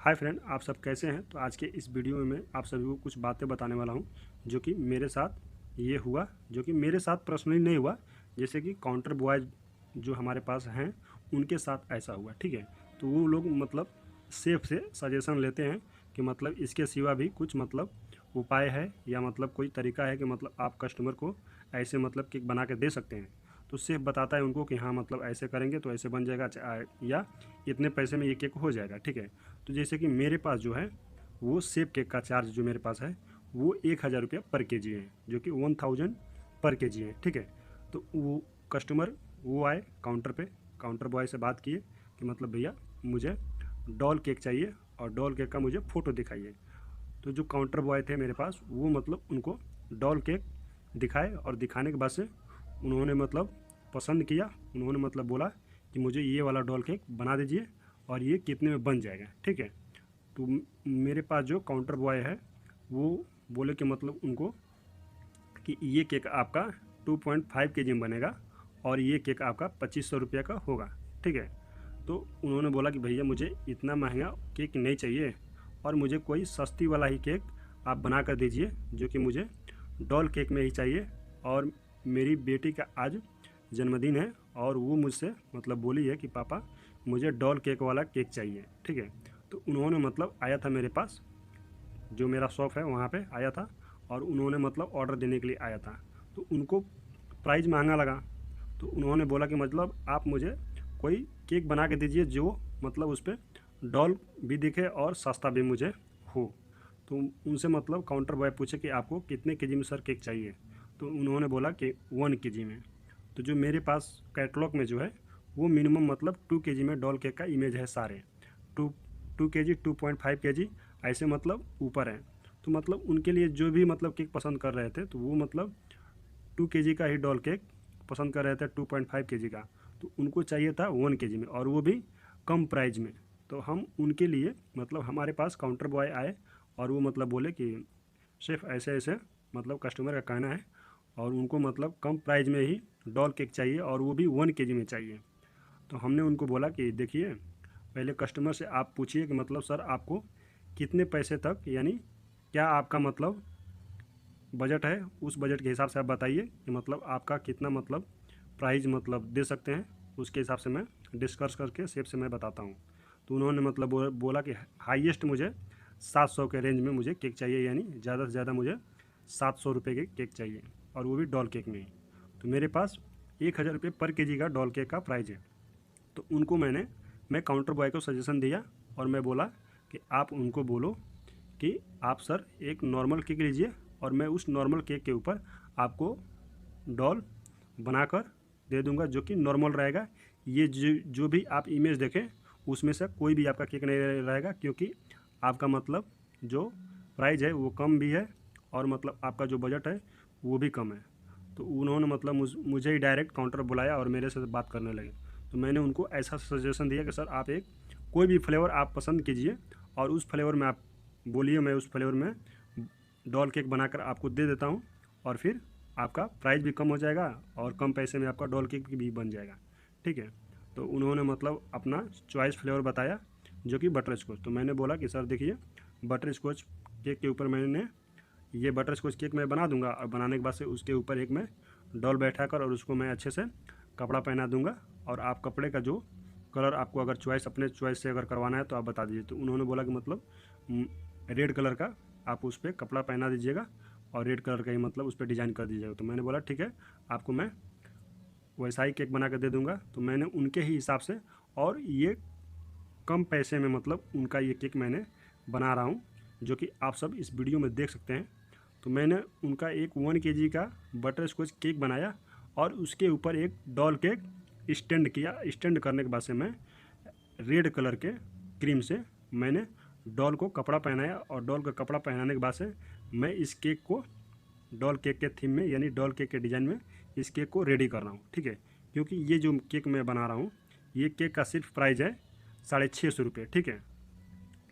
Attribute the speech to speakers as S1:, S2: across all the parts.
S1: Hi friend, आप सब कैसे हैं। तो आज के इस वीडियो में मैं आप सभी को कुछ बातें बताने वाला हूं जो कि मेरे साथ ये हुआ, जो कि मेरे साथ पर्सनली नहीं हुआ। जैसे कि काउंटर बॉय जो हमारे पास हैं उनके साथ ऐसा हुआ, ठीक है। तो वो लोग मतलब सेफ से सजेशन लेते हैं कि मतलब इसके सिवा भी कुछ मतलब उपाय है या मतलब कोई तरीका है कि मतलब आप कस्टमर को ऐसे मतलब केक बना के दे सकते हैं। तो सेफ बताता है उनको कि हाँ मतलब ऐसे करेंगे तो ऐसे बन जाएगा या इतने पैसे में ये केक हो जाएगा, ठीक है। तो जैसे कि मेरे पास जो है वो सेब केक का चार्ज जो मेरे पास है वो 1,000 रुपया पर के जी है, जो कि 1,000 पर के जी है, ठीक है। तो वो कस्टमर वो आए काउंटर पे, काउंटर बॉय से बात किए कि मतलब भैया मुझे डॉल केक चाहिए और डॉल केक का मुझे फ़ोटो दिखाइए। तो जो काउंटर बॉय थे मेरे पास वो मतलब उनको डॉल केक दिखाए और दिखाने के बाद से उन्होंने मतलब पसंद किया। उन्होंने मतलब बोला कि मुझे ये वाला डॉल केक बना दीजिए और ये कितने में बन जाएगा, ठीक है। तो मेरे पास जो काउंटर बॉय है वो बोले कि मतलब उनको कि ये केक आपका 2.5 केजी में बनेगा और ये केक आपका 2,500 रुपये का होगा, ठीक है। तो उन्होंने बोला कि भैया मुझे इतना महंगा केक नहीं चाहिए और मुझे कोई सस्ती वाला ही केक आप बना कर दीजिए, जो कि मुझे डॉल केक में ही चाहिए। और मेरी बेटी का आज जन्मदिन है और वो मुझसे मतलब बोली है कि पापा मुझे डॉल केक वाला केक चाहिए, ठीक है। तो उन्होंने मतलब आया था मेरे पास, जो मेरा शॉप है वहाँ पे आया था और उन्होंने मतलब ऑर्डर देने के लिए आया था। तो उनको प्राइस महंगा लगा। तो उन्होंने बोला कि मतलब आप मुझे कोई केक बना के दीजिए जो मतलब उस पर डॉल भी दिखे और सस्ता भी मुझे हो। तो उनसे मतलब काउंटर बॉय पूछे कि आपको कितने केजी में सर केक चाहिए। तो उन्होंने बोला कि 1 केजी में। तो जो मेरे पास कैटलॉग में जो है वो मिनिमम मतलब 2 केजी में डॉल केक का इमेज है सारे। टू 2 केजी 2.5 केजी ऐसे मतलब ऊपर हैं। तो मतलब उनके लिए जो भी मतलब केक पसंद कर रहे थे तो वो मतलब 2 केजी का ही डॉल केक पसंद कर रहे थे, 2.5 केजी का। तो उनको चाहिए था 1 केजी में और वो भी कम प्राइस में। तो हम उनके लिए मतलब हमारे पास काउंटर बॉय आए और वो मतलब बोले कि सिर्फ ऐसे ऐसे मतलब कस्टमर का कहना है और उनको मतलब कम प्राइस में ही डॉल केक चाहिए और वो भी 1 केजी में चाहिए। तो हमने उनको बोला कि देखिए पहले कस्टमर से आप पूछिए कि मतलब सर आपको कितने पैसे तक, यानी क्या आपका मतलब बजट है, उस बजट के हिसाब से आप बताइए कि मतलब आपका कितना मतलब प्राइस मतलब दे सकते हैं। उसके हिसाब से मैं डिस्कस करके सेब से मैं बताता हूँ। तो उन्होंने मतलब बोला कि हाईएस्ट मुझे 700 के रेंज में मुझे केक चाहिए, यानी ज़्यादा से ज़्यादा मुझे 700 रुपये के केक चाहिए और वो भी डॉल केक में ही। तो मेरे पास 1,000 रुपये पर के जी का डॉल केक का प्राइस है। तो उनको मैं काउंटर बॉय को सजेशन दिया और मैं बोला कि आप उनको बोलो कि आप सर एक नॉर्मल केक लीजिए और मैं उस नॉर्मल केक के ऊपर आपको डॉल बनाकर दे दूंगा जो कि नॉर्मल रहेगा। ये जो भी आप इमेज देखें उसमें से कोई भी आपका केक नहीं रहेगा, क्योंकि आपका मतलब जो प्राइस है वो कम भी है और मतलब आपका जो बजट है वो भी कम है। तो उन्होंने मतलब मुझे ही डायरेक्ट काउंटर बुलाया और मेरे से बात करने लगे। तो मैंने उनको ऐसा सजेशन दिया कि सर आप एक कोई भी फ्लेवर आप पसंद कीजिए और उस फ्लेवर में आप बोलिए, मैं उस फ्लेवर में डॉल केक बनाकर आपको दे देता हूँ और फिर आपका प्राइस भी कम हो जाएगा और कम पैसे में आपका डॉल केक भी बन जाएगा, ठीक है। तो उन्होंने मतलब अपना चॉइस फ्लेवर बताया जो कि बटर स्कॉच। तो मैंने बोला कि सर देखिए बटर स्कॉच केक के ऊपर मैंने ये बटर स्कॉच केक मैं बना दूंगा और बनाने के बाद से उसके ऊपर एक मैं डॉल बैठा कर और उसको मैं अच्छे से कपड़ा पहना दूंगा और आप कपड़े का जो कलर आपको अगर चॉइस अपने चॉइस से अगर करवाना है तो आप बता दीजिए। तो उन्होंने बोला कि मतलब रेड कलर का आप उस पर कपड़ा पहना दीजिएगा और रेड कलर का ही मतलब उस पर डिज़ाइन कर दीजिएगा। तो मैंने बोला ठीक है, आपको मैं वैसा ही केक बना कर दे दूंगा। तो मैंने उनके ही हिसाब से और ये कम पैसे में मतलब उनका ये केक मैंने बना रहा हूँ, जो कि आप सब इस वीडियो में देख सकते हैं। तो मैंने उनका एक 1 केजी का बटर स्कॉच केक बनाया और उसके ऊपर एक डॉल केक स्टैंड किया। स्टैंड करने के बाद से मैं रेड कलर के क्रीम से मैंने डॉल को कपड़ा पहनाया और डॉल का कपड़ा पहनाने के बाद से मैं इस केक को डॉल केक के थीम में यानी डॉल केक के डिज़ाइन में इस केक को रेडी कर रहा हूँ, ठीक है। क्योंकि ये जो केक मैं बना रहा हूँ ये केक का सिर्फ प्राइस है 650 रुपये, ठीक है।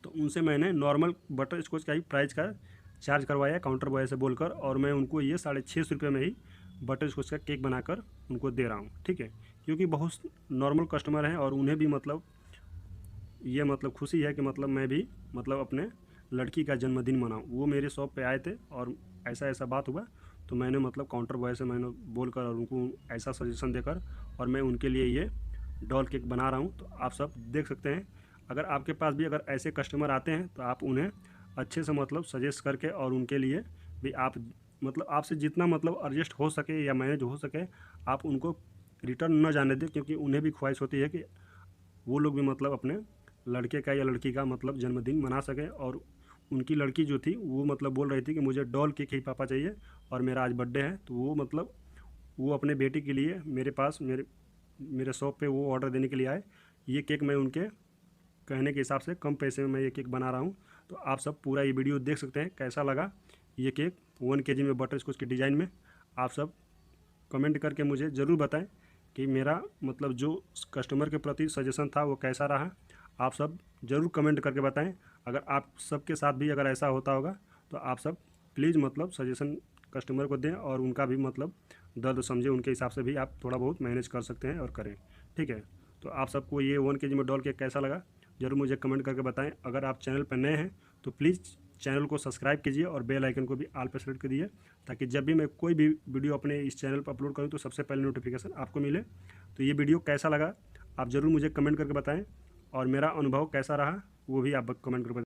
S1: तो उनसे मैंने नॉर्मल बटर स्कॉच का ही प्राइस का चार्ज करवाया काउंटर बॉय से बोलकर और मैं उनको ये 650 रुपये में ही बटर स्कॉच का केक बनाकर उनको दे रहा हूँ, ठीक है। क्योंकि बहुत नॉर्मल कस्टमर हैं और उन्हें भी मतलब ये मतलब खुशी है कि मतलब मैं भी मतलब अपने लड़की का जन्मदिन मनाऊँ। वो मेरे शॉप पे आए थे और ऐसा ऐसा बात हुआ, तो मैंने मतलब काउंटर बॉय से मैंने बोलकर और उनको ऐसा सजेशन देकर और मैं उनके लिए ये डॉल केक बना रहा हूँ। तो आप सब देख सकते हैं, अगर आपके पास भी अगर ऐसे कस्टमर आते हैं तो आप उन्हें अच्छे से मतलब सजेस्ट करके और उनके लिए भी आप मतलब आपसे जितना मतलब एडजस्ट हो सके या मैनेज हो सके आप उनको रिटर्न न जाने दें, क्योंकि उन्हें भी ख्वाहिश होती है कि वो लोग भी मतलब अपने लड़के का या लड़की का मतलब जन्मदिन मना सकें। और उनकी लड़की जो थी वो मतलब बोल रही थी कि मुझे डॉल केक ही पापा चाहिए और मेरा आज बर्थडे है। तो वो मतलब वो अपने बेटी के लिए मेरे पास मेरे शॉप पे वो ऑर्डर देने के लिए आए। ये केक मैं उनके कहने के हिसाब से कम पैसे में मैं ये केक बना रहा हूँ। तो आप सब पूरा ये वीडियो देख सकते हैं कैसा लगा ये केक 1 kg में बटर स्कॉच के डिज़ाइन में। आप सब कमेंट करके मुझे ज़रूर बताएं कि मेरा मतलब जो कस्टमर के प्रति सजेशन था वो कैसा रहा। आप सब ज़रूर कमेंट करके बताएं। अगर आप सबके साथ भी अगर ऐसा होता होगा तो आप सब प्लीज़ मतलब सजेशन कस्टमर को दें और उनका भी मतलब दर्द समझें, उनके हिसाब से भी आप थोड़ा बहुत मैनेज कर सकते हैं और करें। ठीक है, तो आप सबको ये 1 kg में डॉल केक कैसा लगा ज़रूर मुझे कमेंट करके बताएं। अगर आप चैनल पर नए हैं तो प्लीज़ चैनल को सब्सक्राइब कीजिए और बेल आइकन को भी ऑल पर सेलेक्ट कीजिए, ताकि जब भी मैं कोई भी वीडियो अपने इस चैनल पर अपलोड करूं तो सबसे पहले नोटिफिकेशन आपको मिले। तो ये वीडियो कैसा लगा आप ज़रूर मुझे कमेंट करके बताएं और मेरा अनुभव कैसा रहा वो भी आप कमेंट करके बताएं।